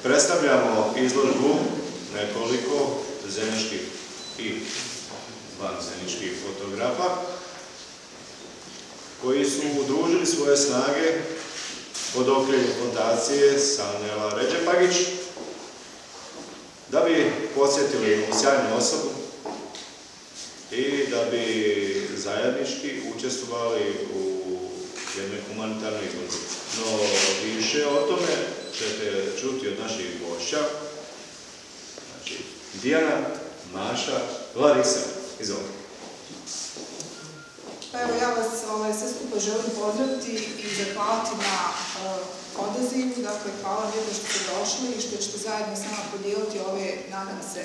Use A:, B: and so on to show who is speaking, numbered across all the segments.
A: predstavljamo izložbu nekoliko zeničkih i vanzeničkih fotografa koji su udružili svoje snage pod okriljem fondacije Sanela Redžepagić da bi posjetili jednu sjajnu osobu i da bi zajednički učestvovali u jednoj humanitarnoj izložbi. No, više o tome ćete čuti od naših gošća. Znači, Dijana, Maša, Larisa. Izvolite.
B: Pa evo, ja vas sve skupa želim pozdraviti i zahvaliti na odazivu. Dakle, hvala lijepo što ste došli i što ćete zajedno s nama podijeliti ove, nadam se,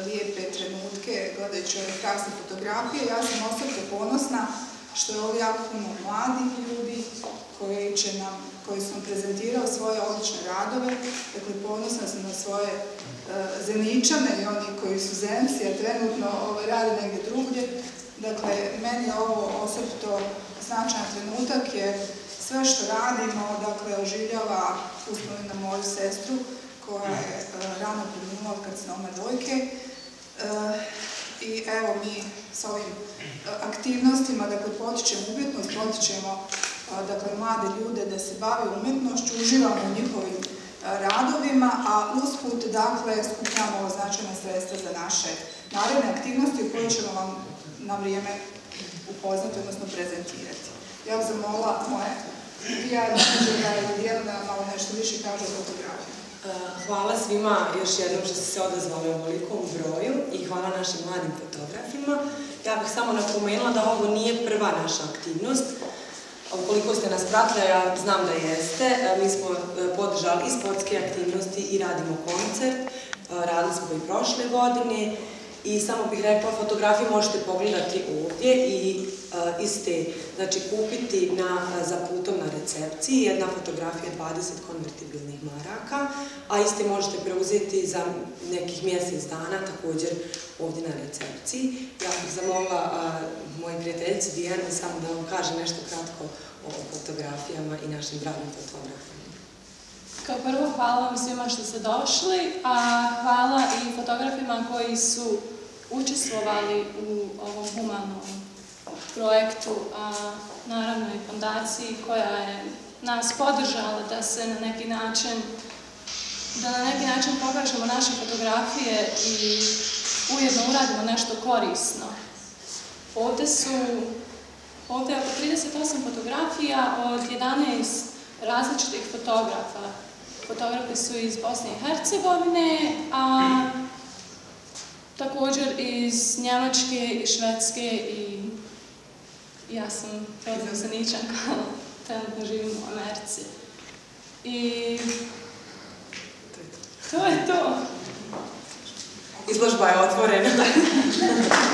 B: lijepe trenutke gledajući ove krasne fotografije. Ja sam osobno ponosna što je ovdje jako puno mladih ljudi koji su nam prezentirali svoje odlične radove. Dakle, ponosna sam na svoje Zeničane i oni koji su Zenci, a trenutno rade negdje drugdje. Dakle, meni je ovo osobito značajan trenutak jer sve što radimo, dakle, oživljava uspomenu na moju sestru koja je rano preminula od karcinoma dojke. I evo, mi s ovim aktivnostima, dakle, potičemo umjetnost, potičemo, dakle, mlade ljude da se bave umjetnošću, uživamo u njihovim radovima, a usput, dakle, skupljamo značajna sredstva za naše naredne aktivnosti koje ćemo vam na vrijeme upoznati, odnosno prezentirati. Ja bih zamolila moje prijatelja i Dijanu da nam malo nešto više kaže o fotografiji.
C: Hvala svima još jednom što ste se odazvali u ovolikom broju i hvala našim mladim fotografima. Ja bih samo napomenula da ovo nije prva naša aktivnost. Ukoliko ste nas pratili, ja znam da jeste, mi smo podržali i sportske aktivnosti i radimo koncert. Radili smo i prošle godine i samo bih rekla, fotografije možete pogledati ovdje i iste, znači kupiti za putom na recepciji. Jedna fotografija 20 konvertibilnih maraka, a iste možete preuzeti za nekih mjesec dana također ovdje na recepciji. Ja bih zamolila moju prijateljicu Dijanu samo da vam kaže nešto kratko o fotografijama i našim dragim fotografijama.
D: Kao prvo, hvala vam svima što ste došli, a hvala i fotografima koji su učestvovali u ovom humanom projektu, a naravno i fondaciji koja je nas podržala da se na neki način pokažemo naše fotografije i ujedno uradimo nešto korisno. Ovdje je oko 38 fotografija od 11 različitih fotografa. Fotografi su iz Bosne i Hercegovine, a također iz Njemačke i Švedske i ja sam rodna Zeničanka, trenutno živim u Americi. I to je to.
C: Izložba je otvorena.